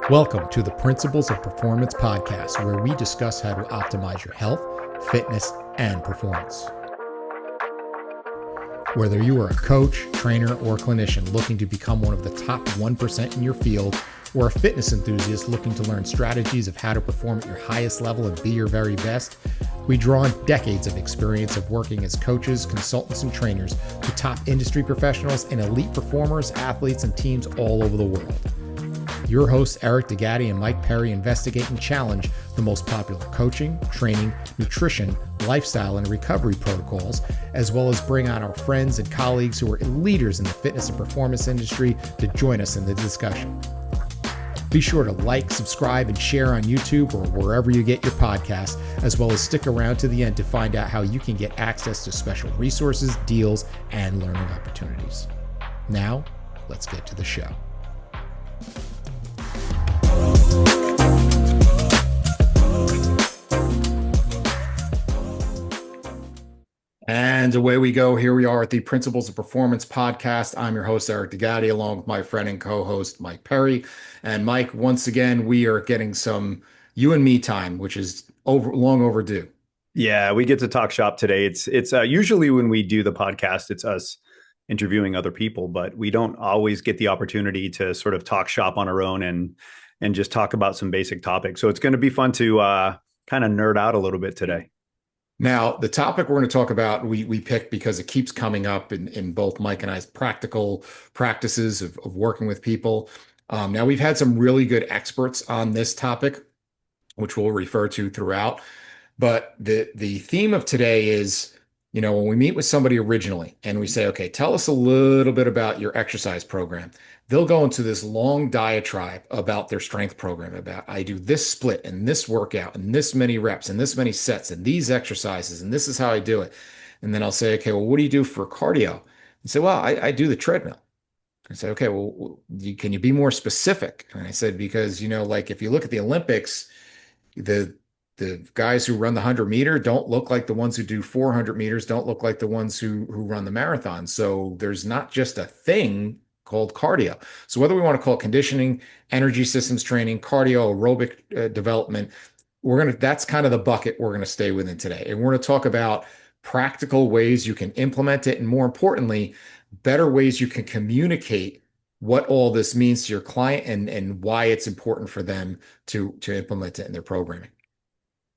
Welcome to the Principles of Performance podcast, where we discuss how to optimize your health, fitness, and performance. Whether you are a coach, trainer, or clinician looking to become one of the top 1% in your field, or a fitness enthusiast looking to learn strategies of how to perform at your highest level and be your very best, we draw on decades of experience of working as coaches, consultants, and trainers to top industry professionals and elite performers, athletes, and teams all over the world. Your hosts, Eric DeGatti and Mike Perry, investigate and challenge the most popular coaching, training, nutrition, lifestyle, and recovery protocols, as well as bring on our friends and colleagues who are leaders in the fitness and performance industry to join us in the discussion. Be sure to like, subscribe, and share on YouTube or wherever you get your podcasts, as well as stick around to the end to find out how you can get access to special resources, deals, and learning opportunities. Now, let's get to the show. And away we go. Here we are at the Principles of Performance podcast. I'm your host, Eric DeGatti, along with my friend and co-host, Mike Perry. And Mike, once again, we are getting some you and me time, which is long overdue. Yeah, we get to talk shop today. It's usually when we do the podcast, it's us interviewing other people, but we don't always get the opportunity to sort of talk shop on our own and just talk about some basic topics. So it's going to be fun to kind of nerd out a little bit today. Now, the topic we're going to talk about, we picked because it keeps coming up in both Mike and I's practical practices of working with people. Now, we've had some really good experts on this topic, which we'll refer to throughout. But the theme of today is, when we meet with somebody originally and we say, okay, tell us a little bit about your exercise program. They'll go into this long diatribe about their strength program, about I do this split and this workout and this many reps and this many sets and these exercises and this is how I do it. And then I'll say, okay, well, what do you do for cardio? And say, well, I do the treadmill. I say, okay, well, can you be more specific? And I said, because, like if you look at the Olympics, the guys who run the 100-meter don't look like the ones who do 400 meters, don't look like the ones who run the marathon. So there's not just a thing called cardio. So whether we want to call it conditioning, energy systems training, cardio, aerobic development, that's kind of the bucket we're going to stay within today. And we're going to talk about practical ways you can implement it. And more importantly, better ways you can communicate what all this means to your client and why it's important for them to implement it in their programming.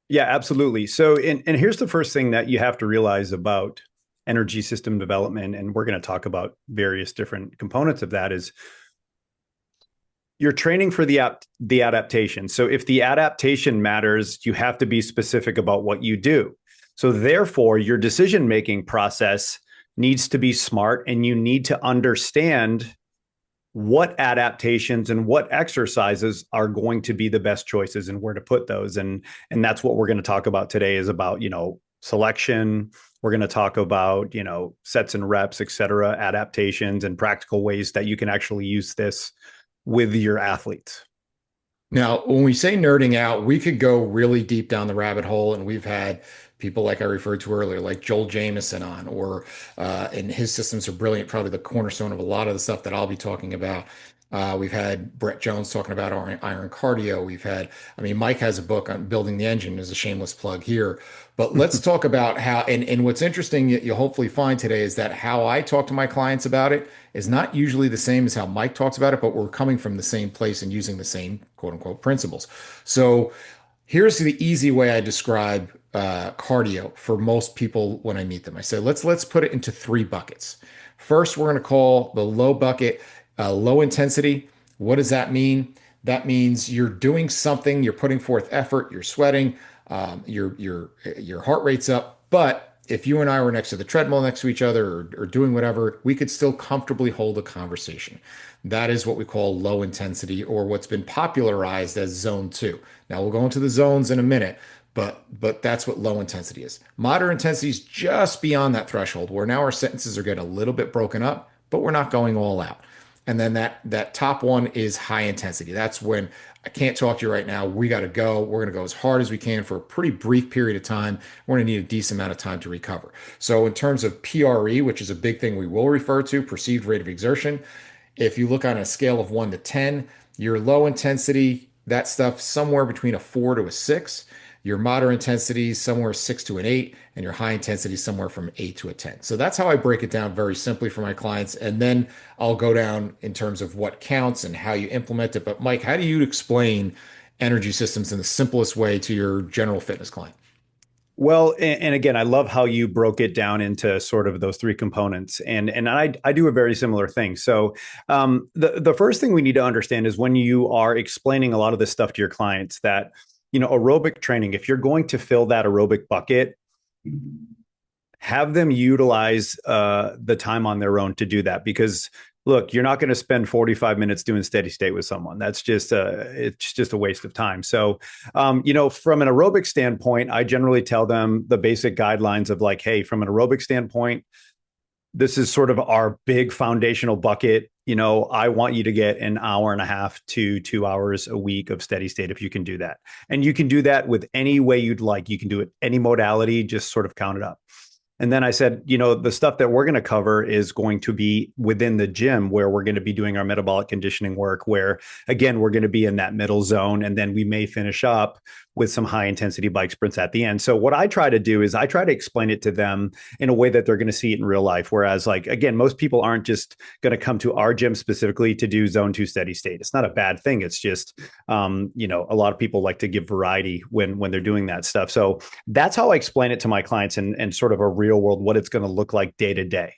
Yeah, absolutely. So, and here's the first thing that you have to realize about energy system development, and we're going to talk about various different components of that, is you're training for the adaptation. So if the adaptation matters, you have to be specific about what you do. So therefore, your decision-making process needs to be smart, and you need to understand what adaptations and what exercises are going to be the best choices and where to put those. And that's what we're going to talk about today, is about, selection. We're going to talk about, sets and reps, et cetera, adaptations and practical ways that you can actually use this with your athletes. Now, when we say nerding out, we could go really deep down the rabbit hole, and we've had people like I referred to earlier, like Joel Jamieson on, and his systems are brilliant, probably the cornerstone of a lot of the stuff that I'll be talking about. We've had Brett Jones talking about iron cardio. Mike has a book on building the engine, as a shameless plug here. But let's talk about how, and what's interesting, you'll hopefully find today, is that how I talk to my clients about it is not usually the same as how Mike talks about it, but we're coming from the same place and using the same quote unquote principles. So here's the easy way I describe cardio for most people when I meet them. I say, let's put it into three buckets. First, we're going to call the low bucket low intensity. What does that mean? That means you're doing something, you're putting forth effort, you're sweating, your heart rate's up. But if you and I were next to the treadmill next to each other or doing whatever, we could still comfortably hold a conversation. That is what we call low intensity, or what's been popularized as zone 2. Now we'll go into the zones in a minute, but that's what low intensity is. Moderate intensity is just beyond that threshold, where now our sentences are getting a little bit broken up, but we're not going all out. And then that top one is high intensity. That's when I can't talk to you right now. We got to go. We're going to go as hard as we can for a pretty brief period of time. We're going to need a decent amount of time to recover. So in terms of PRE, which is a big thing we will refer to, perceived rate of exertion, if you look on a scale of 1 to 10, Your low intensity, that stuff somewhere between a 4 to a 6. Your moderate intensity somewhere 6 to an 8, and your high intensity somewhere from 8 to a 10. So that's how I break it down very simply for my clients. And then I'll go down in terms of what counts and how you implement it. But Mike, how do you explain energy systems in the simplest way to your general fitness client? Well, and again, I love how you broke it down into sort of those three components, and I do a very similar thing. So, the first thing we need to understand is when you are explaining a lot of this stuff to your clients that aerobic training, if you're going to fill that aerobic bucket, have them utilize the time on their own to do that because look, you're not going to spend 45 minutes doing steady state with someone. That's just it's just a waste of time. So, from an aerobic standpoint, I generally tell them the basic guidelines of like, hey, from an aerobic standpoint, this is sort of our big foundational bucket. I want you to get an hour and a half to 2 hours a week of steady state if you can do that. And you can do that with any way you'd like. You can do it any modality, just sort of count it up. And then I said, the stuff that we're going to cover is going to be within the gym where we're going to be doing our metabolic conditioning work, where again, we're going to be in that middle zone. And then we may finish up with some high intensity bike sprints at the end. So what I try to do is I try to explain it to them in a way that they're going to see it in real life. Whereas like, again, most people aren't just going to come to our gym specifically to do zone 2 steady state. It's not a bad thing. It's just, a lot of people like to give variety when they're doing that stuff. So that's how I explain it to my clients and sort of a real world, what it's going to look like day to day.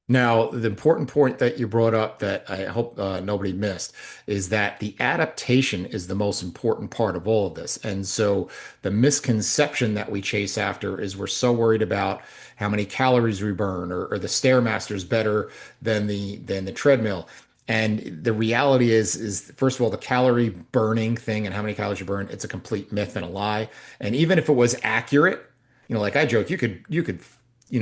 Now, the important point that you brought up that I hope nobody missed is that the adaptation is the most important part of all of this. And so the misconception that we chase after is we're so worried about how many calories we burn or the Stairmaster is better than the treadmill. And the reality is first of all, the calorie burning thing and how many calories you burn, it's a complete myth and a lie. And even if it was accurate, like I joke, you could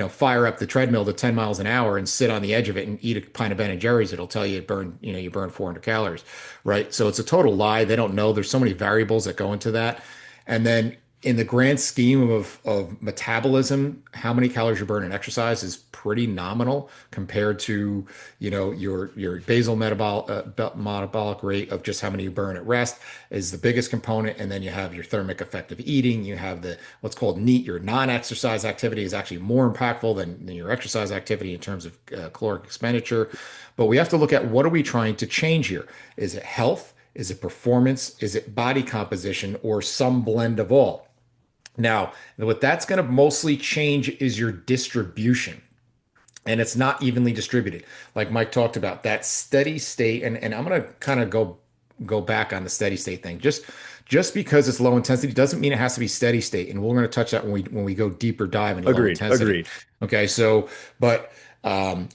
fire up the treadmill to 10 miles an hour and sit on the edge of it and eat a pint of Ben and Jerry's. It'll tell you you burn 400 calories, right? So it's a total lie. They don't know. There's so many variables that go into that. And then in the grand scheme of metabolism, how many calories you burn in exercise is pretty nominal compared to, your basal metabolic rate of just how many you burn at rest is the biggest component. And then you have your thermic effect of eating. You have what's called NEAT. Your non-exercise activity is actually more impactful than your exercise activity in terms of caloric expenditure. But we have to look at what are we trying to change here? Is it health? Is it performance? Is it body composition or some blend of all? Now, what that's going to mostly change is your distribution. And it's not evenly distributed. Like Mike talked about, that steady state, and I'm going to kind of go back on the steady state thing. Just because it's low intensity doesn't mean it has to be steady state. And we're going to touch that when we go deeper dive into low Agreed. intensity. Agreed. Okay, so but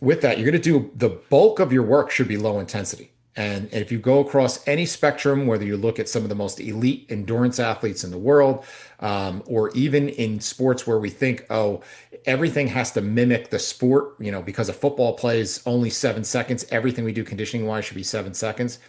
with that, you're going to do the bulk of your work should be low intensity. And if you go across any spectrum, whether you look at some of the most elite endurance athletes in the world, or even in sports where we think, oh, everything has to mimic the sport, because a football plays only 7 seconds, everything we do conditioning wise should be 7 seconds.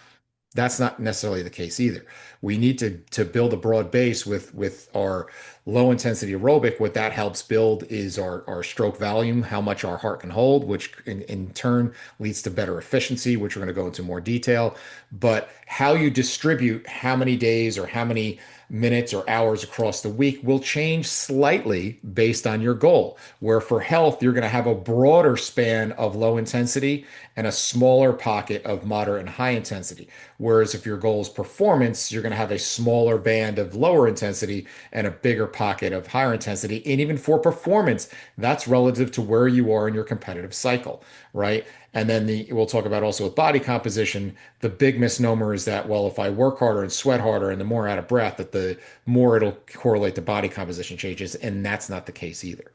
That's not necessarily the case either. We need to build a broad base with our low intensity aerobic. What that helps build is our stroke volume, how much our heart can hold, which in turn leads to better efficiency, which we're going to go into more detail. But how you distribute how many days or how many minutes or hours across the week will change slightly based on your goal. Where for health, you're going to have a broader span of low intensity and a smaller pocket of moderate and high intensity. Whereas if your goal is performance, you're going to have a smaller band of lower intensity and a bigger pocket of higher intensity. And even for performance, that's relative to where you are in your competitive cycle, right? And then we'll talk about also with body composition. The big misnomer is that, well, if I work harder and sweat harder and the more out of breath, that the more it'll correlate to body composition changes. And that's not the case either.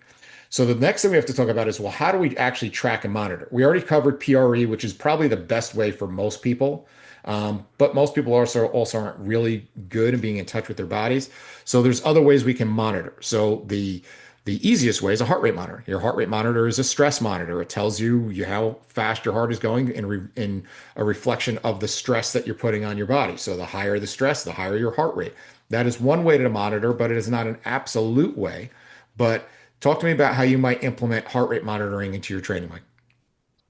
So the next thing we have to talk about is, well, how do we actually track and monitor? We already covered PRE, which is probably the best way for most people. But most people also aren't really good in being in touch with their bodies. So there's other ways we can monitor. So the easiest way is a heart rate monitor. Your heart rate monitor is a stress monitor. It tells you how fast your heart is going in a reflection of the stress that you're putting on your body. So the higher the stress, the higher your heart rate. That is one way to monitor, but it is not an absolute way. But talk to me about how you might implement heart rate monitoring into your training, Mike.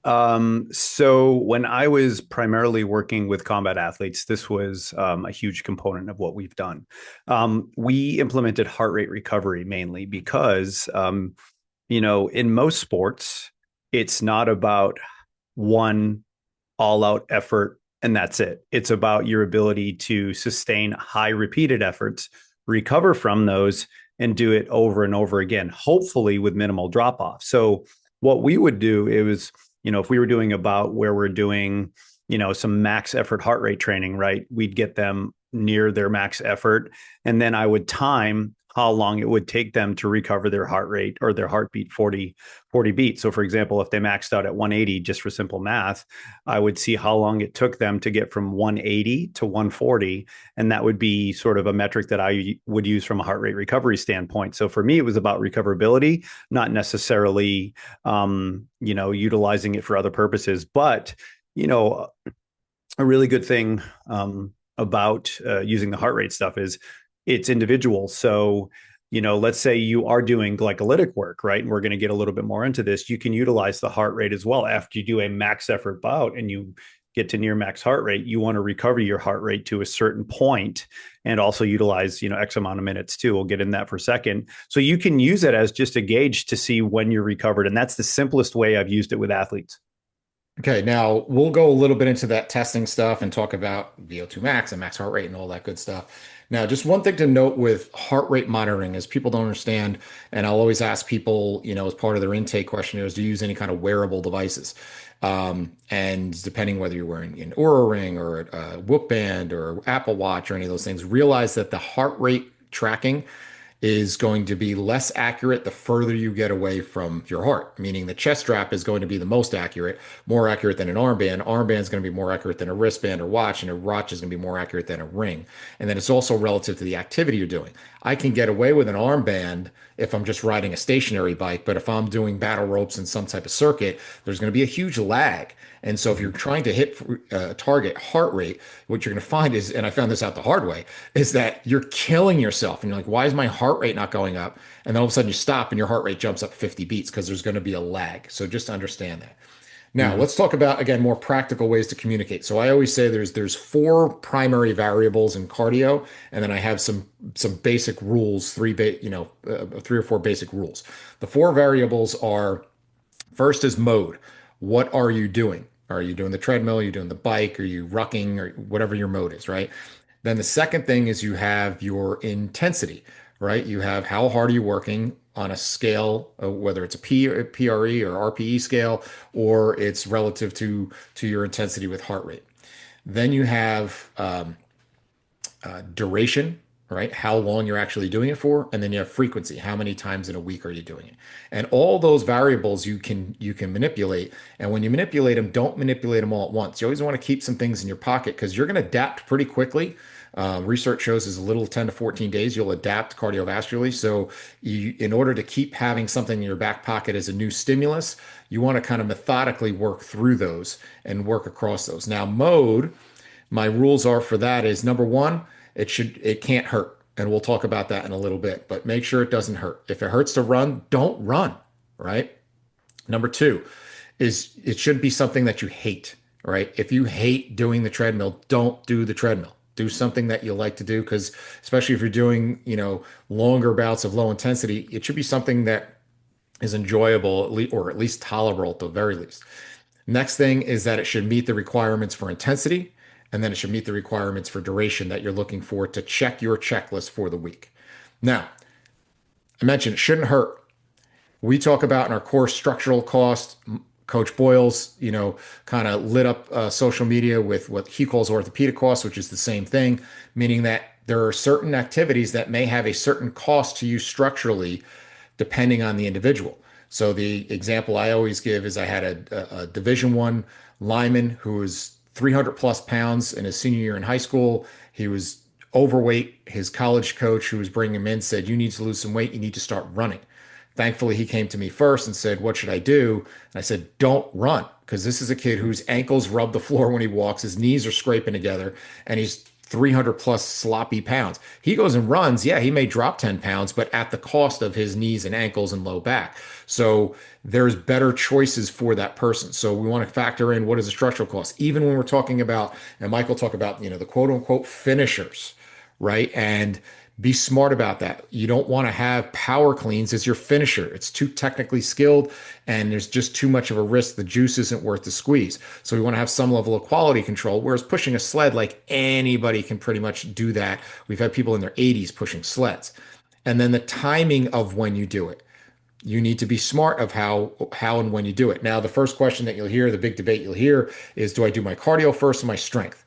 So when I was primarily working with combat athletes, this was a huge component of what we've done. We implemented heart rate recovery mainly because, in most sports, it's not about one all out effort and that's it. It's about your ability to sustain high repeated efforts, recover from those, and do it over and over again, hopefully with minimal drop off. So, what we would do is, if we were doing about where we're doing, some max effort heart rate training, right? We'd get them near their max effort. And then I would time how long it would take them to recover their heart rate or their heartbeat 40 beats. So, for example, if they maxed out at 180, just for simple math, I would see how long it took them to get from 180 to 140. And that would be sort of a metric that I would use from a heart rate recovery standpoint. So for me, it was about recoverability, not necessarily, utilizing it for other purposes. But, a really good thing about using the heart rate stuff is it's individual. So, let's say you are doing glycolytic work, right? And we're going to get a little bit more into this. You can utilize the heart rate as well. After you do a max effort bout and you get to near max heart rate, you want to recover your heart rate to a certain point and also utilize, X amount of minutes too. We'll get in that for a second. So you can use it as just a gauge to see when you're recovered. And that's the simplest way I've used it with athletes. Okay, now we'll go a little bit into that testing stuff and talk about VO2 max and max heart rate and all that good stuff. Now, just one thing to note with heart rate monitoring is people don't understand, and I'll always ask people, as part of their intake questionnaires, do you use any kind of wearable devices? And depending whether you're wearing an Oura Ring or a Whoop Band or Apple Watch or any of those things, realize that the heart rate tracking is going to be less accurate the further you get away from your heart, meaning the chest strap is going to be the most accurate, more accurate than an armband. Armband is going to be more accurate than a wristband or watch, and a watch is going to be more accurate than a ring. And then it's also relative to the activity you're doing. I can get away with an armband if I'm just riding a stationary bike, but if I'm doing battle ropes in some type of circuit, there's going to be a huge lag. And so if you're trying to hit target heart rate, what you're going to find is, and I found this out the hard way, is that you're killing yourself. And you're like, why is my heart rate not going up? And then all of a sudden you stop and your heart rate jumps up 50 beats because there's going to be a lag. So just understand that. Now, Mm-hmm. let's talk about again more practical ways to communicate. So I always say there's four primary variables in cardio, and then I have some basic rules, three or four basic rules. The four variables are first is mode. What are you doing? Are you doing the treadmill? Are you doing the bike? Are you rucking or whatever your mode is, right? Then the second thing is you have your intensity, right? You have how hard are you working on a scale, whether it's a PRE or RPE scale, or it's relative to your intensity with heart rate. Then you have duration, right? How long you're actually doing it for, and then you have frequency. How many times in a week are you doing it? And all those variables you can manipulate. And when you manipulate them, don't manipulate them all at once. You always want to keep some things in your pocket because you're going to adapt pretty quickly. Research shows as little 10 to 14 days, you'll adapt cardiovascularly. So, in order to keep having something in your back pocket as a new stimulus, you want to kind of methodically work through those and work across those. Now, mode, my rules are for that is number one, it can't hurt. And we'll talk about that in a little bit, but make sure it doesn't hurt. If it hurts to run, don't run, right? Number two is it should be something that you hate, right? If you hate doing the treadmill, don't do the treadmill. Do something that you like to do because especially if you're doing, longer bouts of low intensity, it should be something that is enjoyable or at least tolerable at the very least. Next thing is that it should meet the requirements for intensity, and then it should meet the requirements for duration that you're looking for to check your checklist for the week. Now, I mentioned it shouldn't hurt. We talk about in our course structural cost. Coach Boyles, kind of lit up social media with what he calls orthopedic costs, which is the same thing, meaning that there are certain activities that may have a certain cost to you structurally depending on the individual. So the example I always give is I had a Division One lineman who was 300 plus pounds in his senior year in high school. He was overweight. His college coach, who was bringing him in, said, "You need to lose some weight. You need to start running." Thankfully, he came to me first and said, "What should I do?" And I said, "Don't run," because this is a kid whose ankles rub the floor when he walks, his knees are scraping together, and he's 300 plus sloppy pounds. He goes and runs. Yeah, he may drop 10 pounds, but at the cost of his knees and ankles and low back. So there's better choices for that person. So we want to factor in what is the structural cost, even when we're talking about, and Michael talk about, the quote unquote finishers, right? And be smart about that. You don't want to have power cleans as your finisher. It's too technically skilled and there's just too much of a risk. The juice isn't worth the squeeze. So we want to have some level of quality control. Whereas pushing a sled, like anybody can pretty much do that. We've had people in their 80s pushing sleds. And then the timing of when you do it. You need to be smart of how and when you do it. Now, the first question that you'll hear, the big debate you'll hear is, do I do my cardio first or my strength?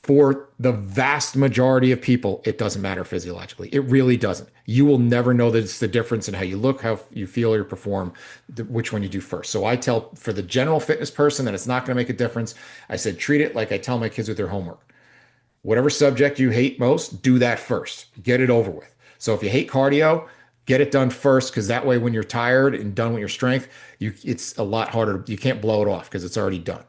For the vast majority of people, it doesn't matter physiologically. It really doesn't. You will never know that it's the difference in how you look, how you feel, or perform, which one you do first. So I tell for the general fitness person that it's not going to make a difference. I said, treat it like I tell my kids with their homework. Whatever subject you hate most, do that first. Get it over with. So if you hate cardio, get it done first, because that way when you're tired and done with your strength, it's a lot harder. You can't blow it off because it's already done,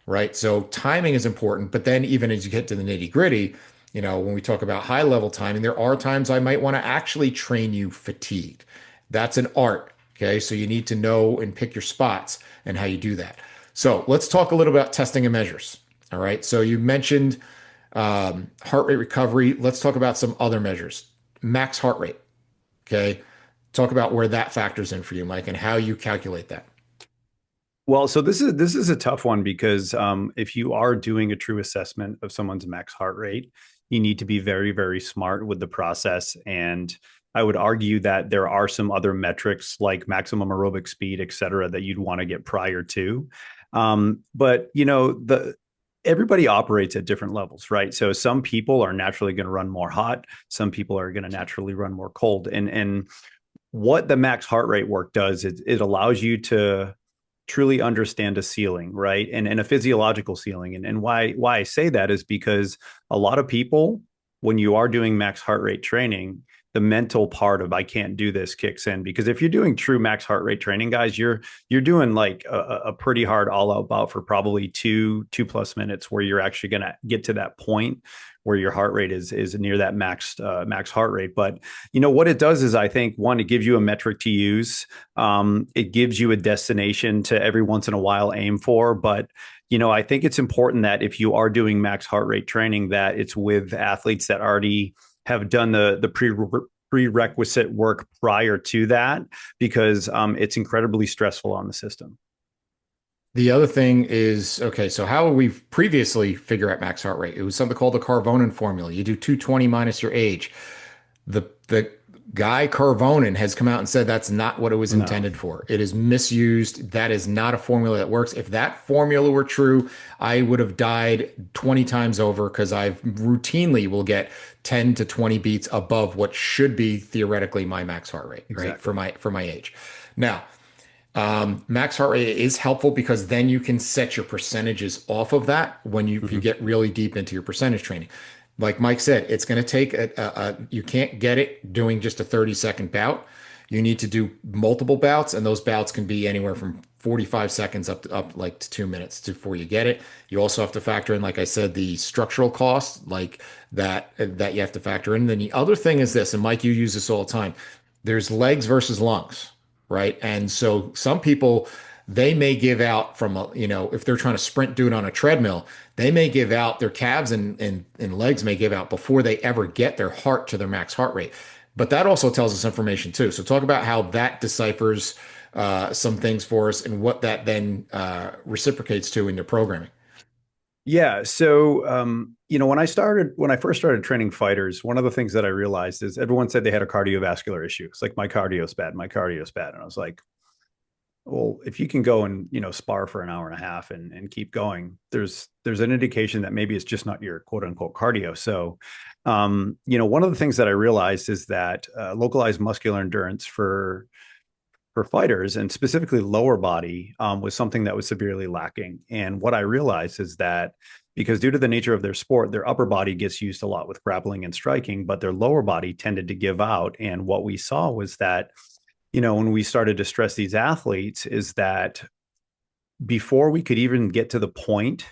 right? So timing is important. But then even as you get to the nitty gritty, when we talk about high level timing, there are times I might want to actually train you fatigued. That's an art. Okay. So you need to know and pick your spots and how you do that. So let's talk a little about testing and measures. All right. So you mentioned heart rate recovery. Let's talk about some other measures. Max heart rate. Okay. Talk about where that factors in for you, Mike, and how you calculate that. Well, so this is a tough one because if you are doing a true assessment of someone's max heart rate, you need to be very, very smart with the process. And I would argue that there are some other metrics like maximum aerobic speed, et cetera, that you'd want to get prior to. But everybody operates at different levels, right? So some people are naturally going to run more hot. Some people are going to naturally run more cold. And what the max heart rate work does, it allows you to truly understand a ceiling, right? And a physiological ceiling. And why I say that is because a lot of people, when you are doing max heart rate training, the mental part of I can't do this kicks in, because if you're doing true max heart rate training, guys, you're doing like a pretty hard all out bout for probably two plus minutes where you're actually going to get to that point where your heart rate is near that max heart rate. But what it does is, I think, one, it gives you a metric to use. It gives you a destination to every once in a while aim for. But I think it's important that if you are doing max heart rate training, that it's with athletes that already have done the prerequisite work prior to that, because it's incredibly stressful on the system. The other thing is, okay, so how would we previously figure out max heart rate? It was something called the Carvonen formula. You do 220 minus your age. The guy Carvonen has come out and said that's not what it was intended for. It is misused. That is not a formula that works. If that formula were true, I would have died 20 times over, because I routinely will get 10 to 20 beats above what should be theoretically my max heart rate, right? For my age. Now, max heart rate is helpful because then you can set your percentages off of that when if you get really deep into your percentage training. Like Mike said, it's going to take you can't get it doing just a 30-second bout. You need to do multiple bouts, and those bouts can be anywhere from 45 seconds up like to 2 minutes before you get it. You also have to factor in, like I said, the structural cost, like that you have to factor in. Then the other thing is this, and Mike, you use this all the time. There's legs versus lungs, right? And so some people, they may give out from if they're trying to sprint, do it on a treadmill, they may give out their calves and legs may give out before they ever get their heart to their max heart rate. But that also tells us information too. So talk about how that deciphers some things for us and what that then reciprocates to in your programming. Yeah. So, when I first started training fighters, one of the things that I realized is everyone said they had a cardiovascular issue. It's like, my cardio's bad. And I was like, well, if you can go and, spar for an hour and a half and keep going, there's an indication that maybe it's just not your quote unquote cardio. So, one of the things that I realized is that localized muscular endurance for fighters, and specifically lower body, was something that was severely lacking. And what I realized is that because due to the nature of their sport, their upper body gets used a lot with grappling and striking, but their lower body tended to give out. And what we saw was that, when we started to stress these athletes, is that before we could even get to the point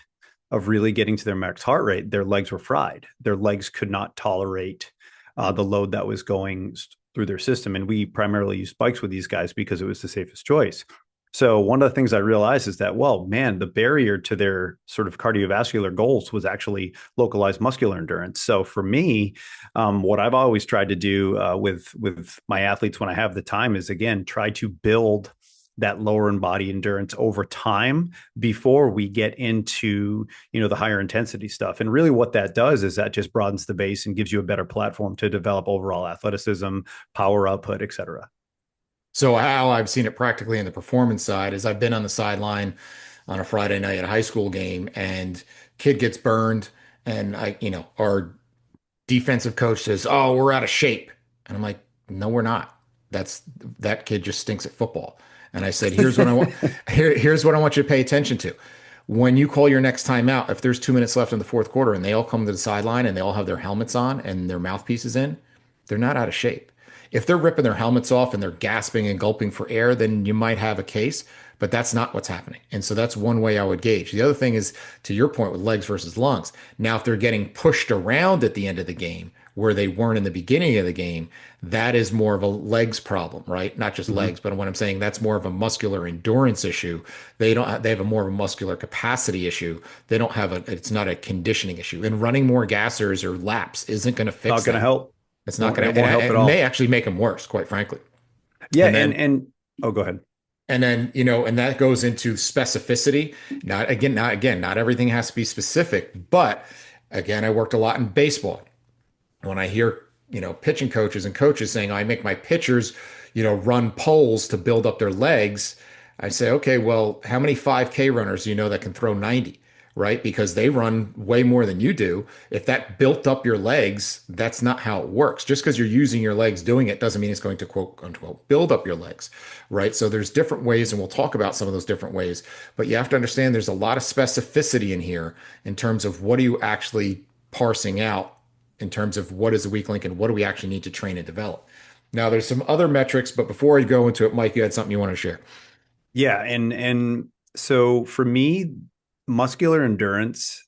of really getting to their max heart rate, their legs were fried. Their legs could not tolerate the load that was going through their system. And we primarily used bikes with these guys because it was the safest choice. So one of the things I realized is that, well, man, the barrier to their sort of cardiovascular goals was actually localized muscular endurance. So for me, what I've always tried to do with my athletes when I have the time is, again, try to build that lower and body endurance over time before we get into, the higher intensity stuff. And really what that does is that just broadens the base and gives you a better platform to develop overall athleticism, power output, et cetera. So how I've seen it practically in the performance side is I've been on the sideline on a Friday night at a high school game and kid gets burned and our defensive coach says, "Oh, we're out of shape." And I'm like, "No, we're not. That kid just stinks at football." And I said, "Here's what I want here's what I want you to pay attention to. When you call your next timeout, if there's 2 minutes left in the fourth quarter and they all come to the sideline and they all have their helmets on and their mouthpieces in, they're not out of shape. If they're ripping their helmets off and they're gasping and gulping for air, then you might have a case, but that's not what's happening. And so that's one way I would gauge. The other thing is, to your point with legs versus lungs. Now, if they're getting pushed around at the end of the game where they weren't in the beginning of the game, that is more of a legs problem, right? Not just Mm-hmm. legs, but when I'm saying that's more of a muscular endurance issue. They have a more of a muscular capacity issue. It's not a conditioning issue. And running more gassers or laps isn't going to fix Not going to that. help. It's not going It to, won't help and at it may all. actually make them worse, quite frankly. Yeah. And And oh, go ahead. and that goes into specificity. Not everything has to be specific, but again, I worked a lot in baseball. When I hear, pitching coaches and coaches saying, I make my pitchers, run poles to build up their legs. I say, okay, well, how many 5K runners do you know that can throw 90? Right? Because they run way more than you do. If that built up your legs, that's not how it works. Just because you're using your legs doing it doesn't mean it's going to quote unquote build up your legs. Right? So there's different ways, and we'll talk about some of those different ways. But you have to understand there's a lot of specificity in here in terms of what are you actually parsing out in terms of what is a weak link and what do we actually need to train and develop. Now, there's some other metrics, but before I go into it, Mike, you had something you want to share. Yeah, and so for me, muscular endurance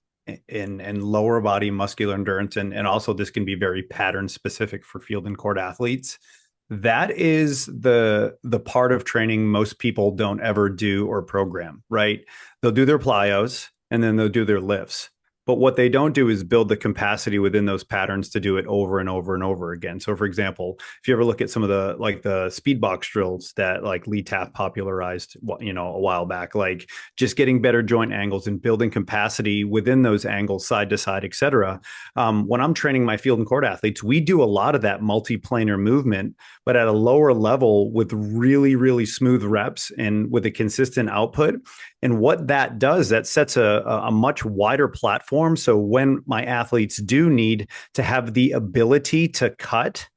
and lower body muscular endurance, and also this can be very pattern specific for field and court athletes. That is the part of training most people don't ever do or program, right? They'll do their plyos and then they'll do their lifts. But what they don't do is build the capacity within those patterns to do it over and over and over again. So, for example, if you ever look at some of the speed box drills that like Lee Taft popularized, a while back, like just getting better joint angles and building capacity within those angles, side to side, et cetera. When I'm training my field and court athletes, we do a lot of that multiplanar movement, but at a lower level with really, really smooth reps and with a consistent output. And what that does, that sets a much wider platform. So when my athletes do need to have the ability to cut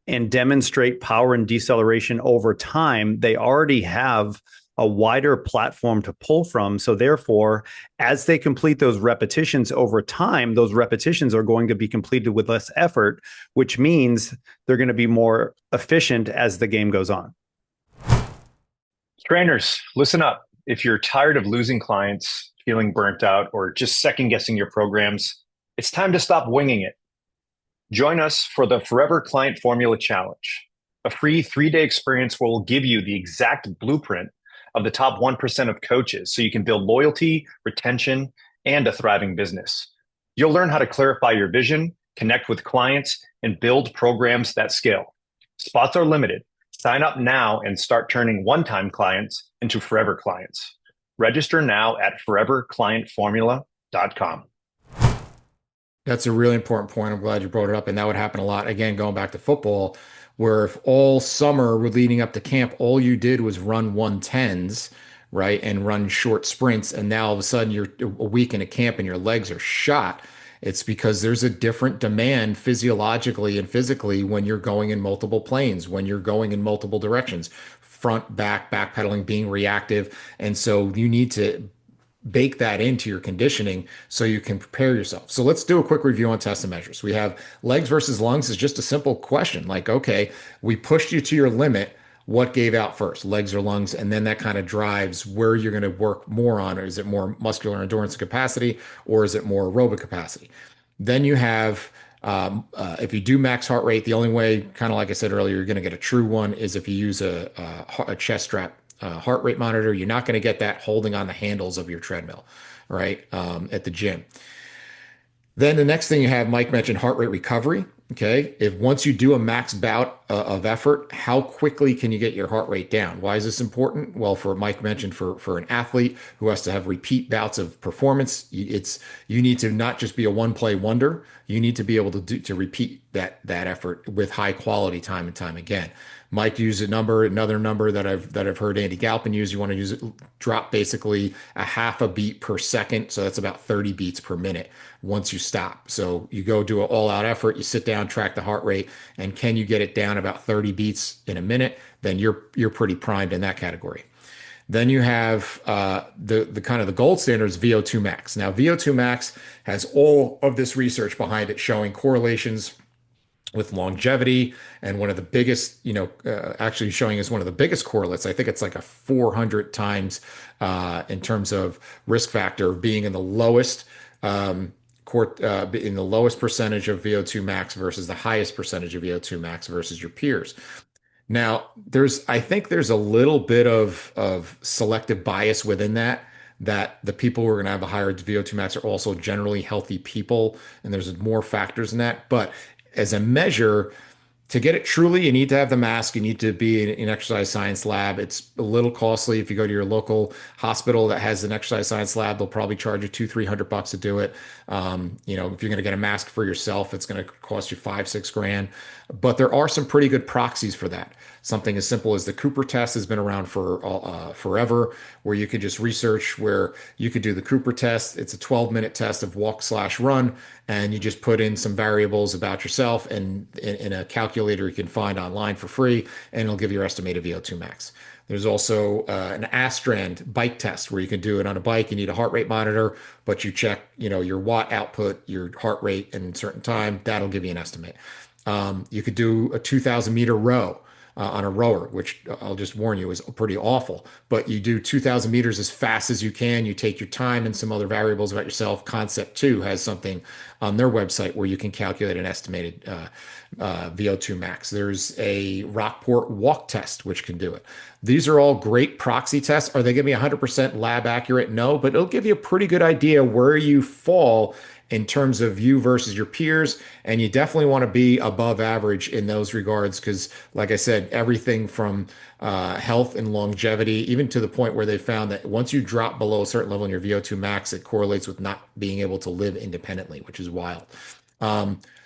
and demonstrate power and deceleration over time, they already have a wider platform to pull from. So therefore, as they complete those repetitions over time, those repetitions are going to be completed with less effort, which means they're going to be more efficient as the game goes on. Trainers, listen up. If you're tired of losing clients, feeling burnt out, or just second guessing your programs, it's time to stop winging it. Join us for the Forever Client Formula Challenge, a free 3-day experience where we'll give you the exact blueprint of the top 1% of coaches so you can build loyalty, retention, and a thriving business. You'll learn how to clarify your vision, connect with clients, and build programs that scale. Spots are limited. Sign up now and start turning one-time clients into forever clients. Register now at foreverclientformula.com. That's a really important point. I'm glad you brought it up. And that would happen a lot. Again, going back to football, where if all summer we're leading up to camp, all you did was run 110s, right? And run short sprints. And now all of a sudden you're a week into camp and your legs are shot. It's because there's a different demand physiologically and physically when you're going in multiple planes, when you're going in multiple directions, front, backpedaling, being reactive. And so you need to bake that into your conditioning so you can prepare yourself. So let's do a quick review on tests and measures. We have legs versus lungs is just a simple question like, okay, we pushed you to your limit. what gave out first, legs or lungs, and then that kind of drives where you're going to work more on. Is it more muscular endurance and capacity, or is it more aerobic capacity? Then you have, if you do max heart rate, the only way, kind of like I said earlier, you're going to get a true one is if you use a chest strap heart rate monitor. You're not going to get that holding on the handles of your treadmill, right, at the gym. Then the next thing you have, Mike mentioned heart rate recovery. Okay. If once you do a max bout of effort, how quickly can you get your heart rate down? Why is this important? Well, for Mike mentioned for an athlete who has to have repeat bouts of performance, you need to not just be a one play wonder. You need to be able to repeat that effort with high quality time and time again. Mike used another number that I've heard Andy Galpin use. You want to use it, drop basically a half a beat per second. So that's about 30 beats per minute once you stop. So you go do an all out effort, you sit down, track the heart rate, and can you get it down about 30 beats in a minute? Then you're pretty primed in that category. Then you have the kind of the gold standard is VO2 max. Now VO2 max has all of this research behind it showing correlations with longevity, and one of the biggest, actually showing as one of the biggest correlates. I think it's like a 400 times in terms of risk factor of being in the lowest in the lowest percentage of VO2 max versus the highest percentage of VO2 max versus your peers. Now, I think there's a little bit of selective bias within that the people who are going to have a higher VO2 max are also generally healthy people, and there's more factors in that. But as a measure, to get it truly, you need to have the mask. You need to be in an exercise science lab. It's a little costly. If you go to your local hospital that has an exercise science lab, they'll probably charge you $200-300 to do it. If you're going to get a mask for yourself, it's going to cost you 5-6 grand. But there are some pretty good proxies for that. Something as simple as the Cooper test has been around for forever, where you could just research where you could do the Cooper test. It's a 12-minute test of walk/run, and you just put in some variables about yourself and in a calculator you can find online for free, and it'll give you your estimated VO2 max. There's also an Astrand bike test where you can do it on a bike. You need a heart rate monitor, but you check, your watt output, your heart rate in a certain time. That'll give you an estimate. You could do a 2,000-meter row on a rower, which I'll just warn you is pretty awful. But you do 2,000 meters as fast as you can. You take your time and some other variables about yourself. Concept 2 has something on their website where you can calculate an estimated VO2 max. There's a Rockport walk test, which can do it. These are all great proxy tests. Are they going to be 100% lab accurate? No, but it'll give you a pretty good idea where you fall in terms of you versus your peers. And you definitely want to be above average in those regards because, like I said, everything from health and longevity, even to the point where they found that once you drop below a certain level in your VO2 max, it correlates with not being able to live independently, which is wild.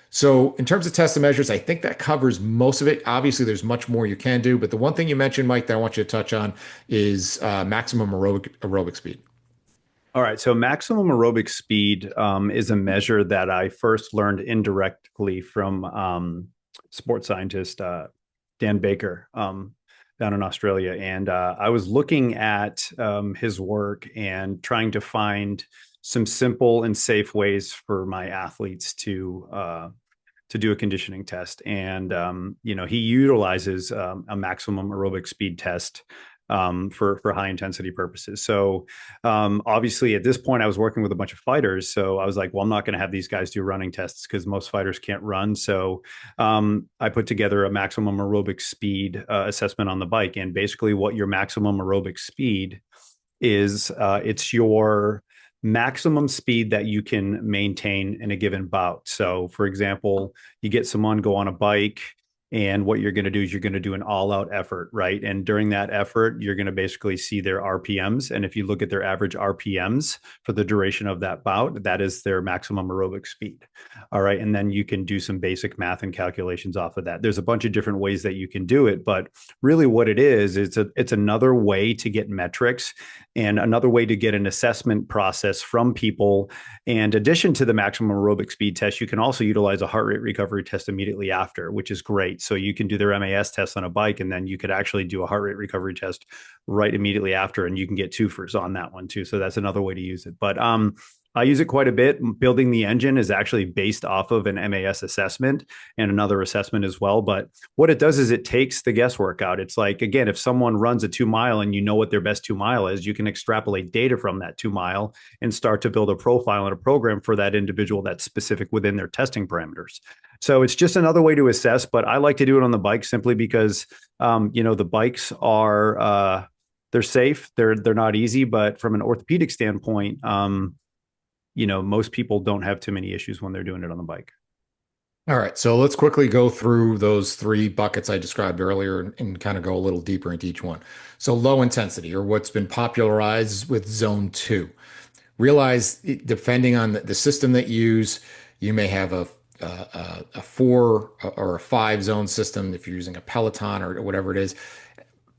So in terms of tests and measures, I think that covers most of it. Obviously, there's much more you can do, but the one thing you mentioned, Mike, that I want you to touch on is maximum aerobic speed. All right. So maximum aerobic speed is a measure that I first learned indirectly from sports scientist Dan Baker down in Australia. And I was looking at his work and trying to find some simple and safe ways for my athletes to do a conditioning test. And, he utilizes a maximum aerobic speed test for high intensity purposes. So obviously at this point I was working with a bunch of fighters. So I was like, well, I'm not going to have these guys do running tests because most fighters can't run. So I put together a maximum aerobic speed assessment on the bike. And basically what your maximum aerobic speed is, it's your maximum speed that you can maintain in a given bout. So for example, you get someone go on a bike, and what you're going to do is you're going to do an all-out effort, right? And during that effort, you're going to basically see their RPMs. And if you look at their average RPMs for the duration of that bout, that is their maximum aerobic speed. All right. And then you can do some basic math and calculations off of that. There's a bunch of different ways that you can do it, but really what it is, it's another way to get metrics and another way to get an assessment process from people. And in addition to the maximum aerobic speed test, you can also utilize a heart rate recovery test immediately after, which is great. So you can do their MAS test on a bike, and then you could actually do a heart rate recovery test right immediately after, and you can get twofers on that one too. So that's another way to use it. But I use it quite a bit. Building the engine is actually based off of an MAS assessment and another assessment as well. But what it does is it takes the guesswork out. It's like, again, if someone runs a 2 mile and you know what their best 2 mile is, you can extrapolate data from that 2 mile and start to build a profile and a program for that individual that's specific within their testing parameters. So it's just another way to assess, but I like to do it on the bike simply because, the bikes are, they're safe. They're not easy, but from an orthopedic standpoint, most people don't have too many issues when they're doing it on the bike. All right, so let's quickly go through those three buckets I described earlier and kind of go a little deeper into each one. So low intensity, or what's been popularized with zone two. Realize, depending on the system that you use, you may have a 4 or a 5 zone system if you're using a Peloton or whatever it is.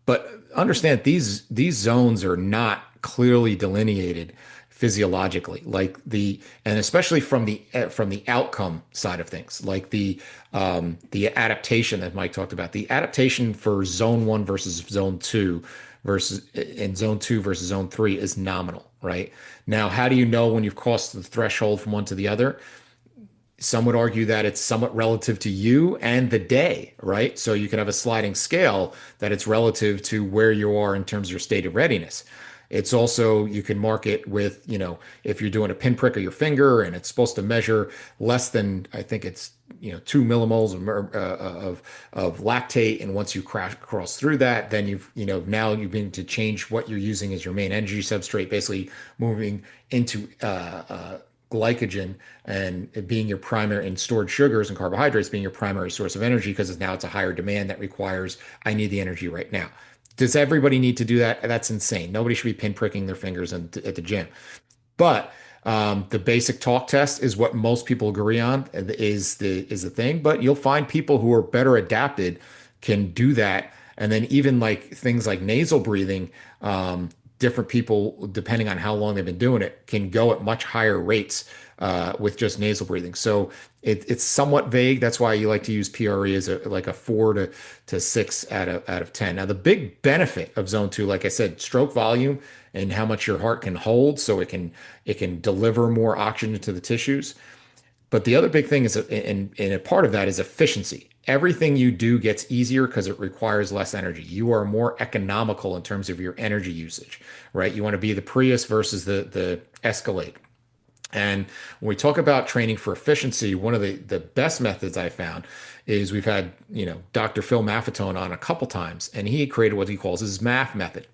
But understand these zones are not clearly delineated physiologically, and especially from the outcome side of things, like the adaptation that Mike talked about. The adaptation for zone one versus zone two versus zone three is nominal, right? Now, how do you know when you've crossed the threshold from one to the other? Some would argue that it's somewhat relative to you and the day, right? So you can have a sliding scale that it's relative to where you are in terms of your state of readiness. It's also, you can mark it with, if you're doing a pinprick of your finger and it's supposed to measure less than, I think it's, 2 millimoles of lactate. And once you cross through that, then now you've been to change what you're using as your main energy substrate, basically moving into, glycogen and it being your primary, and stored sugars and carbohydrates being your primary source of energy, because now it's a higher demand that requires, I need the energy right now. Does everybody need to do that? That's insane. Nobody should be pinpricking their fingers at the gym. But the basic talk test is what most people agree on is the thing. But you'll find people who are better adapted can do that. And then even like things like nasal breathing, different people, depending on how long they've been doing it, can go at much higher rates with just nasal breathing. So it's somewhat vague. That's why you like to use PRE as like a 4 to 6 out of 10. Now, the big benefit of zone two, like I said, stroke volume and how much your heart can hold, so it can deliver more oxygen to the tissues. But the other big thing is, and a part of that is efficiency. Everything you do gets easier because it requires less energy. You are more economical in terms of your energy usage, right? You want to be the Prius versus the Escalade. And when we talk about training for efficiency, one of the best methods I found is we've had, Dr. Phil Maffetone on a couple times, and he created what he calls his MAF method.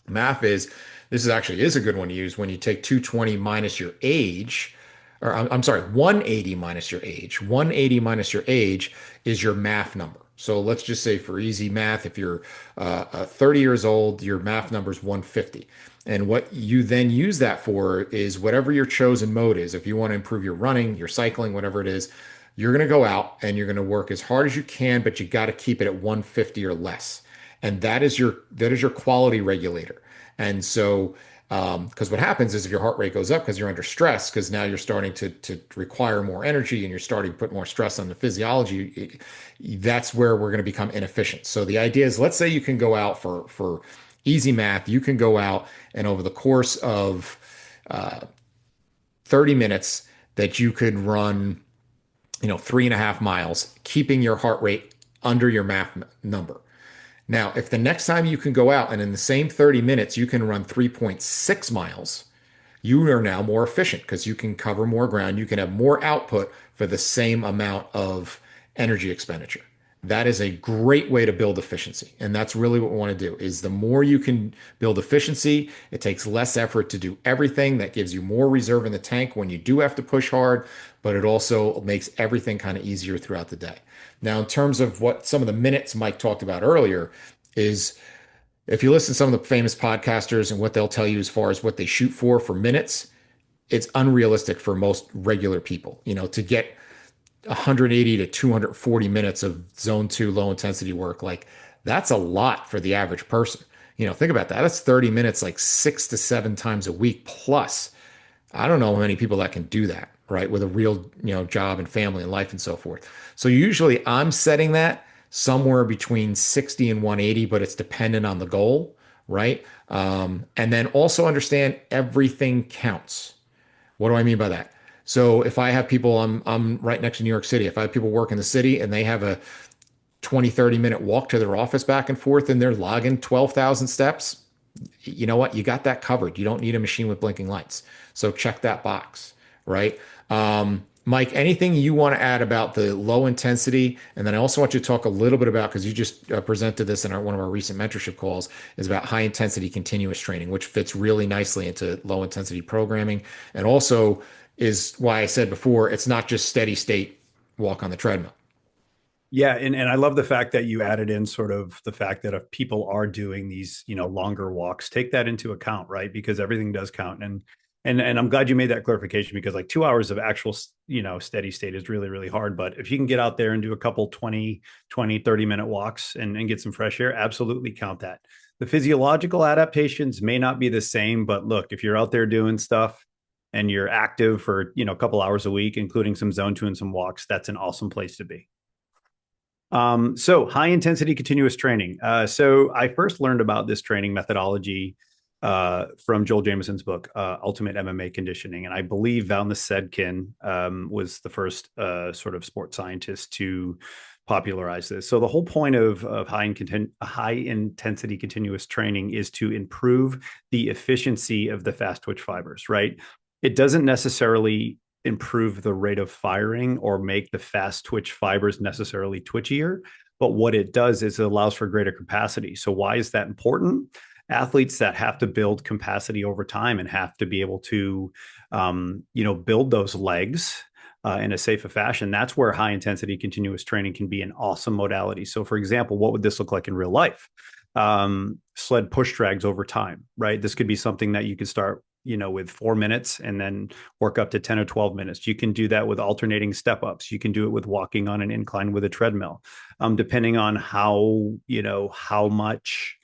MAF this is a good one to use when you take 220 minus your age, or I'm sorry, 180 minus your age. 180 minus your age is your MAF number. So let's just say, for easy math, if you're 30 years old, your MAF number is 150. And what you then use that for is whatever your chosen mode is. If you want to improve your running, your cycling, whatever it is, you're going to go out and you're going to work as hard as you can, but you got to keep it at 150 or less. And that is your quality regulator. And so, because what happens is if your heart rate goes up because you're under stress, because now you're starting to require more energy and you're starting to put more stress on the physiology, that's where we're going to become inefficient. So the idea is, let's say you can go out for easy math, you can go out and over the course of 30 minutes that you could run, 3.5 miles, keeping your heart rate under your MAF number. Now, if the next time you can go out and in the same 30 minutes you can run 3.6 miles, you are now more efficient because you can cover more ground. You can have more output for the same amount of energy expenditure. That is a great way to build efficiency. And that's really what we want to do, is the more you can build efficiency, it takes less effort to do everything. That gives you more reserve in the tank when you do have to push hard, but it also makes everything kind of easier throughout the day. Now, in terms of what some of the minutes Mike talked about earlier, is if you listen to some of the famous podcasters and what they'll tell you as far as what they shoot for minutes, it's unrealistic for most regular people, to get 180 to 240 minutes of zone two low intensity work. Like, that's a lot for the average person. Think about that. That's 30 minutes, like 6 to 7 times a week plus. I don't know many people that can do that, right? With a real, job and family and life and so forth. So usually I'm setting that somewhere between 60 and 180, but it's dependent on the goal, right? And then also understand everything counts. What do I mean by that? So if I have people, I'm right next to New York City. If I have people work in the city and they have a 20, 30-minute walk to their office back and forth and they're logging 12,000 steps, you know what? You got that covered. You don't need a machine with blinking lights. So check that box, right? Mike, anything you want to add about the low intensity? And then I also want you to talk a little bit about, because you just presented this in one of our recent mentorship calls, is about high intensity continuous training, which fits really nicely into low intensity programming. And also is why I said before, it's not just steady state walk on the treadmill. Yeah, and I love the fact that you added in sort of the fact that if people are doing these, longer walks, take that into account, right? Because everything does count. And I'm glad you made that clarification, because like 2 hours of actual, steady state is really, really hard. But if you can get out there and do a couple 30-minute walks and get some fresh air, absolutely count that. The physiological adaptations may not be the same, but look, if you're out there doing stuff and you're active for, a couple hours a week, including some zone two and some walks, that's an awesome place to be. So high intensity continuous training. So I first learned about this training methodology from Joel Jamieson's book, Ultimate MMA Conditioning. And I believe Valnes Sedkin was the first sort of sports scientist to popularize this. So the whole point of high intensity continuous training is to improve the efficiency of the fast twitch fibers, right? It doesn't necessarily improve the rate of firing or make the fast twitch fibers necessarily twitchier. But what it does is it allows for greater capacity. So why is that important? Athletes that have to build capacity over time and have to be able to, build those legs in a safer fashion, that's where high intensity continuous training can be an awesome modality. So for example, what would this look like in real life? Sled push drags over time, right? This could be something that you could start with 4 minutes and then work up to 10 or 12 minutes. You can do that with alternating step ups. You can do it with walking on an incline with a treadmill. Depending on how much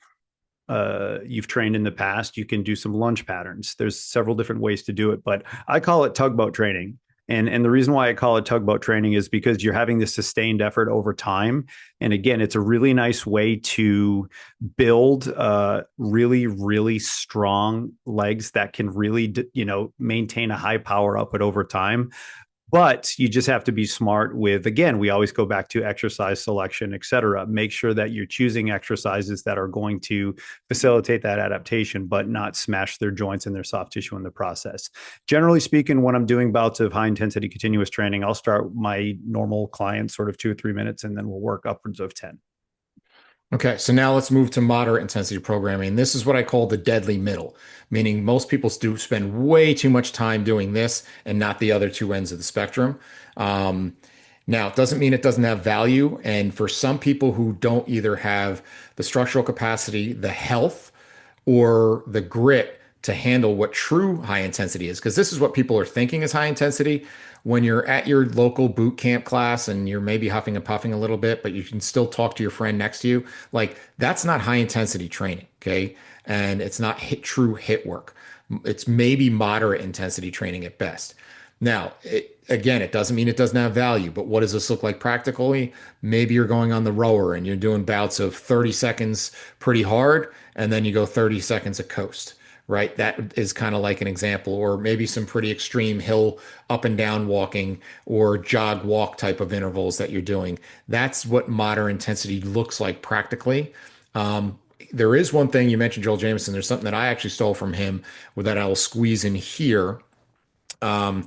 you've trained in the past, you can do some lunge patterns. There's several different ways to do it, but I call it tugboat training. And the reason why I call it tugboat training is because you're having this sustained effort over time. And again, it's a really nice way to build really, really strong legs that can really, maintain a high power output over time. But you just have to be smart with, again, we always go back to exercise selection, et cetera. Make sure that you're choosing exercises that are going to facilitate that adaptation, but not smash their joints and their soft tissue in the process. Generally speaking, when I'm doing bouts of high intensity continuous training, I'll start my normal client sort of 2 or 3 minutes, and then we'll work upwards of 10. Okay, so now let's move to moderate intensity programming. This is what I call the deadly middle, meaning most people do spend way too much time doing this and not the other two ends of the spectrum. Now, it doesn't mean it doesn't have value. And for some people who don't either have the structural capacity, the health, or the grit to handle what true high intensity is, because this is what people are thinking is high intensity. When you're at your local boot camp class and you're maybe huffing and puffing a little bit, but you can still talk to your friend next to you, like that's not high intensity training, okay? And it's not true hit work. It's maybe moderate intensity training at best. Now, again, it doesn't mean it doesn't have value, but what does this look like practically? Maybe you're going on the rower and you're doing bouts of 30 seconds pretty hard, and then you go 30 seconds of coast, right? That is kind of like an example, or maybe some pretty extreme hill up and down walking or jog walk type of intervals that you're doing. That's what moderate intensity looks like practically. There is one thing you mentioned, Joel Jamieson. There's something that I actually stole from him that I will squeeze in here. And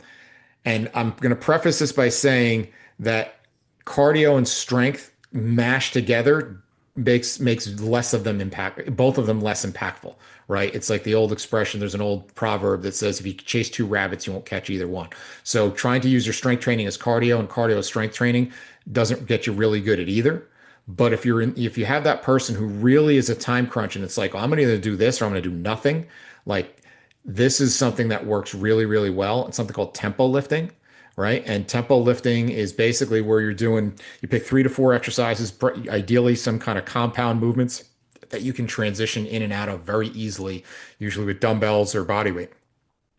I'm going to preface this by saying that cardio and strength mashed together makes less of them both of them less impactful, right? It's like the old expression, there's an old proverb that says if you chase two rabbits, you won't catch either one. So trying to use your strength training as cardio and cardio as strength training doesn't get you really good at either. But if you have that person who really is a time crunch and it's like, oh, I'm gonna either do this or I'm gonna do nothing, like this is something that works really, really well. It's something called tempo lifting, right? And tempo lifting is basically where you pick 3 to 4 exercises, ideally some kind of compound movements that you can transition in and out of very easily, usually with dumbbells or body weight.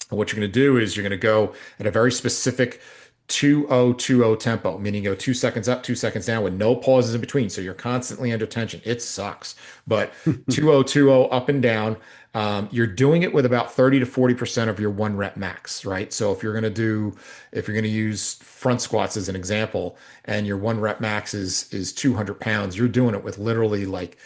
And what you're going to do is you're going to go at a very specific 2020 tempo, meaning you go 2 seconds up, 2 seconds down with no pauses in between. So you're constantly under tension. It sucks. But 2020 up and down, you're doing it with about 30 to 40% of your one rep max, right? So if you're going to use front squats as an example, and your one rep max is 200 pounds, you're doing it with literally like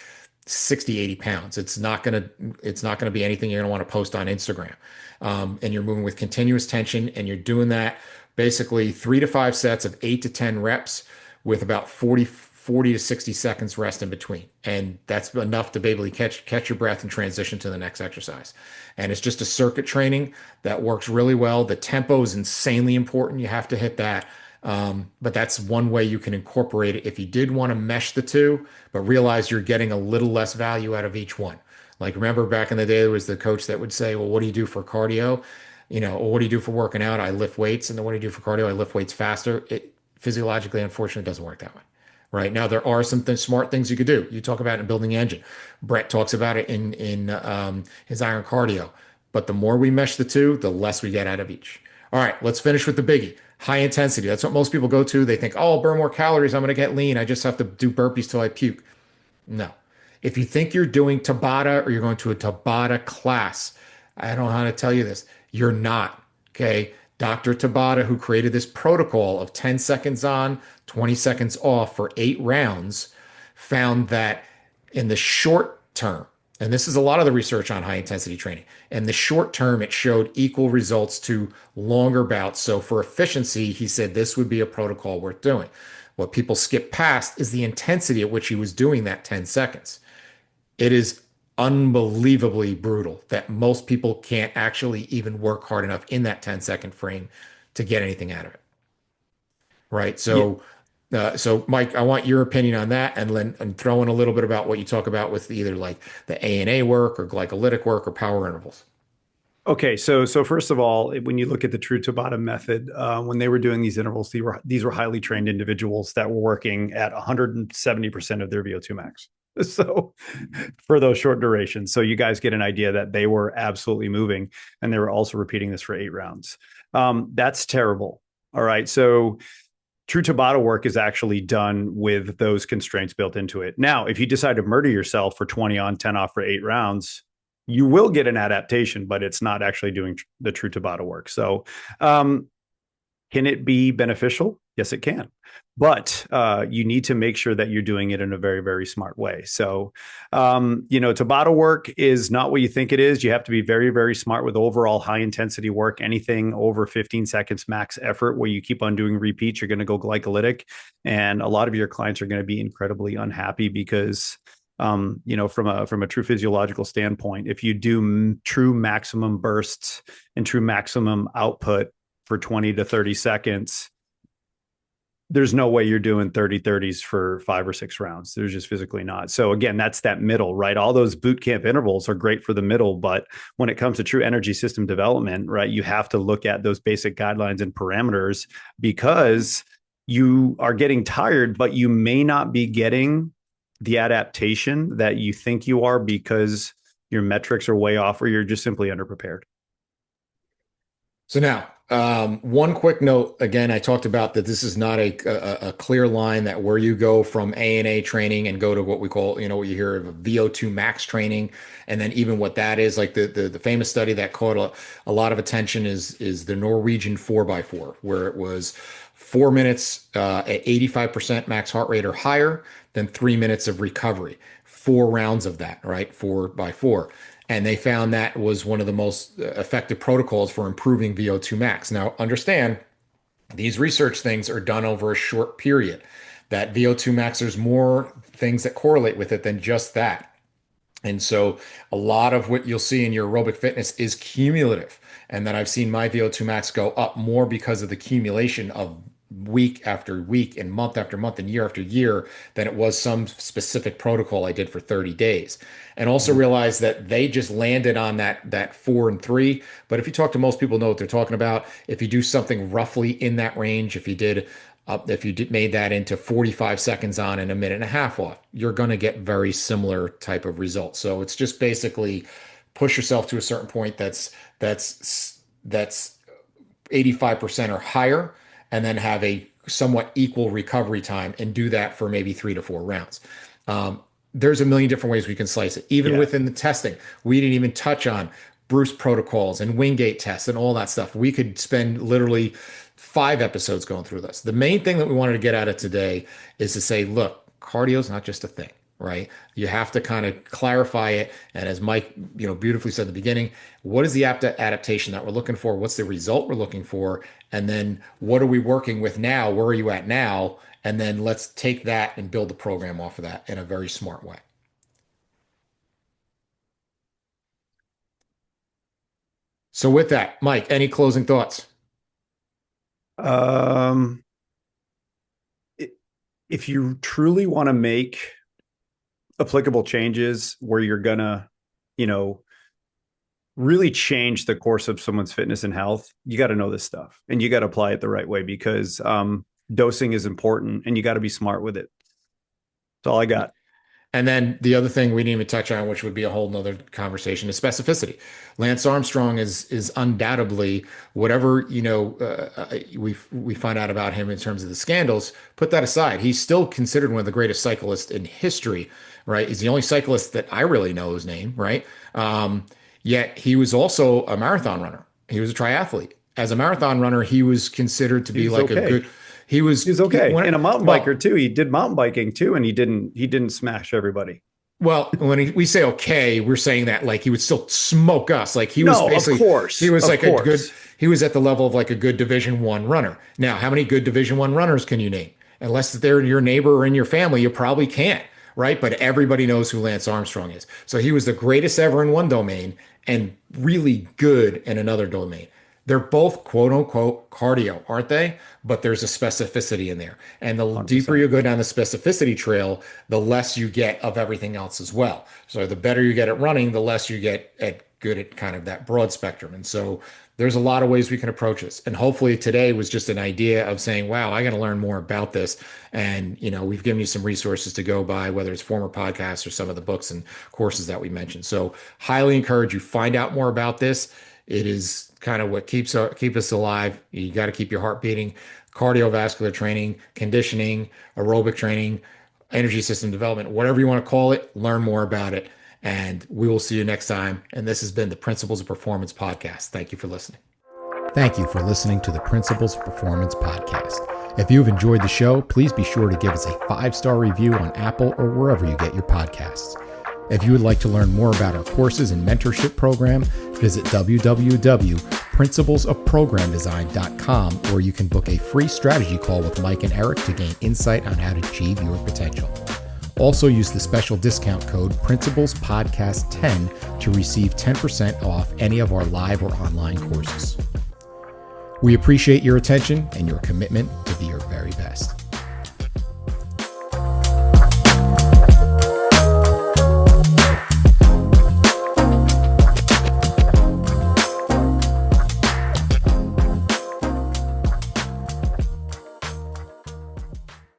60, 80 pounds. It's not gonna be anything you're gonna want to post on Instagram. And you're moving with continuous tension, and you're doing that basically 3 to 5 sets of 8 to 10 reps with about 40 to 60 seconds rest in between. And that's enough to basically catch your breath and transition to the next exercise. And it's just a circuit training that works really well. The tempo is insanely important. You have to hit that. But that's one way you can incorporate it if you did want to mesh the two, but realize you're getting a little less value out of each one. Like, remember back in the day, there was the coach that would say, well, what do you do for cardio? Or what do you do for working out? I lift weights. And then what do you do for cardio? I lift weights faster. It physiologically, unfortunately, doesn't work that way. Right now, there are some smart things you could do. You talk about it in building the engine. Brett talks about it in his iron cardio. But the more we mesh the two, the less we get out of each. All right, let's finish with the biggie. High intensity. That's what most people go to. They think, oh, I'll burn more calories. I'm going to get lean. I just have to do burpees till I puke. No. If you think you're doing Tabata or you're going to a Tabata class, I don't know how to tell you this. You're not. Okay. Dr. Tabata, who created this protocol of 10 seconds on, 20 seconds off for 8 rounds, found that in the short term, and this is a lot of the research on high intensity training, in the short term, it showed equal results to longer bouts. So for efficiency, he said this would be a protocol worth doing. What people skip past is the intensity at which he was doing that 10 seconds. It is unbelievably brutal that most people can't actually even work hard enough in that 10-second frame to get anything out of it. Right. Yeah. So Mike, I want your opinion on that, and throw in a little bit about what you talk about with either like the ANA work or glycolytic work or power intervals. Okay, so first of all, when you look at the True Tabata method, when they were doing these intervals, these were highly trained individuals that were working at 170% of their VO2 max. So for those short durations, so you guys get an idea that they were absolutely moving, and they were also repeating this for 8 rounds. That's terrible. All right, so True Tabata work is actually done with those constraints built into it. Now, if you decide to murder yourself for 20 on, 10 off for 8 rounds, you will get an adaptation, but it's not actually doing the True Tabata work. So can it be beneficial? Yes, it can. But you need to make sure that you're doing it in a very, very smart way. So, Tabata work is not what you think it is. You have to be very, very smart with overall high intensity work. Anything over 15 seconds max effort where you keep on doing repeats, you're going to go glycolytic. And a lot of your clients are going to be incredibly unhappy because from a true physiological standpoint, if you do true maximum bursts and true maximum output for 20 to 30 seconds, there's no way you're doing 30-30s for 5 or 6 rounds. There's just physically not. So again, that's that middle, right? All those boot camp intervals are great for the middle, but when it comes to true energy system development, right, you have to look at those basic guidelines and parameters, because you are getting tired, but you may not be getting the adaptation that you think you are because your metrics are way off, or you're just simply underprepared. So now, one quick note. Again, I talked about that this is not a clear line that where you go from ANA training and go to what we call, what you hear of VO2 max training. And then even what that is, like the famous study that caught a lot of attention is the Norwegian 4x4, where it was 4 minutes at 85% max heart rate or higher, then 3 minutes of recovery, 4 rounds of that, right? 4x4. And they found that was one of the most effective protocols for improving VO2 max. Now, understand, these research things are done over a short period. That VO2 max, there's more things that correlate with it than just that. And so a lot of what you'll see in your aerobic fitness is cumulative. And then I've seen my VO2 max go up more because of the accumulation of week after week and month after month and year after year than it was some specific protocol I did for 30 days. And also realize that they just landed on that 4 and 3. But if you talk to most people, know what they're talking about. If you do something roughly in that range, if you made that into 45 seconds on and a minute and a half off, you're going to get very similar type of results. So it's just basically push yourself to a certain point that's 85% or higher, and then have a somewhat equal recovery time and do that for maybe 3 to 4 rounds. There's a million different ways we can slice it. Even within the testing, we didn't even touch on Bruce protocols and Wingate tests and all that stuff. We could spend literally 5 episodes going through this. The main thing that we wanted to get out of today is to say, look, cardio is not just a thing, right? You have to kind of clarify it. And as Mike, beautifully said at the beginning, what is the adaptation that we're looking for? What's the result we're looking for? And then what are we working with now? Where are you at now? And then let's take that and build the program off of that in a very smart way. So with that, Mike, any closing thoughts? If you truly want to make applicable changes where you're gonna, really change the course of someone's fitness and health, you got to know this stuff and you got to apply it the right way, because dosing is important and you got to be smart with it. That's all I got. And then the other thing we didn't even touch on, which would be a whole nother conversation, is specificity. Lance Armstrong is undoubtedly whatever, we find out about him in terms of the scandals, put that aside. He's still considered one of the greatest cyclists in history, right? He's the only cyclist that I really know his name, right? Yet he was also a marathon runner. He was a triathlete. As a marathon runner, he was considered to be like a good... He was okay. And a mountain biker too. He did mountain biking too, and he didn't smash everybody. Well, when we say okay, we're saying that like he would still smoke us. Like he was basically, of course, he was like a good. He was at the level of like a good Division I runner. Now, how many good Division I runners can you name? Unless they're your neighbor or in your family, you probably can't, right? But everybody knows who Lance Armstrong is. So he was the greatest ever in one domain and really good in another domain. They're both quote unquote cardio, aren't they? But there's a specificity in there. And the 100%. Deeper you go down the specificity trail, the less you get of everything else as well. So the better you get at running, the less you get good at kind of that broad spectrum. And so there's a lot of ways we can approach this. And hopefully today was just an idea of saying, wow, I got to learn more about this. And, we've given you some resources to go by, whether it's former podcasts or some of the books and courses that we mentioned. So highly encourage you, find out more about this. It is kind of what keep us alive. You got to keep your heart beating. Cardiovascular training, conditioning, aerobic training, energy system development, whatever you want to call it, learn more about it. And we will see you next time. And this has been the Principles of Performance podcast. Thank you for listening. Thank you for listening to the Principles of Performance podcast. If you've enjoyed the show, please be sure to give us a 5-star review on Apple or wherever you get your podcasts. If you would like to learn more about our courses and mentorship program, visit www.principlesofprogramdesign.com, where you can book a free strategy call with Mike and Eric to gain insight on how to achieve your potential. Also use the special discount code PRINCIPLESPODCAST10 to receive 10% off any of our live or online courses. We appreciate your attention and your commitment to be your very best.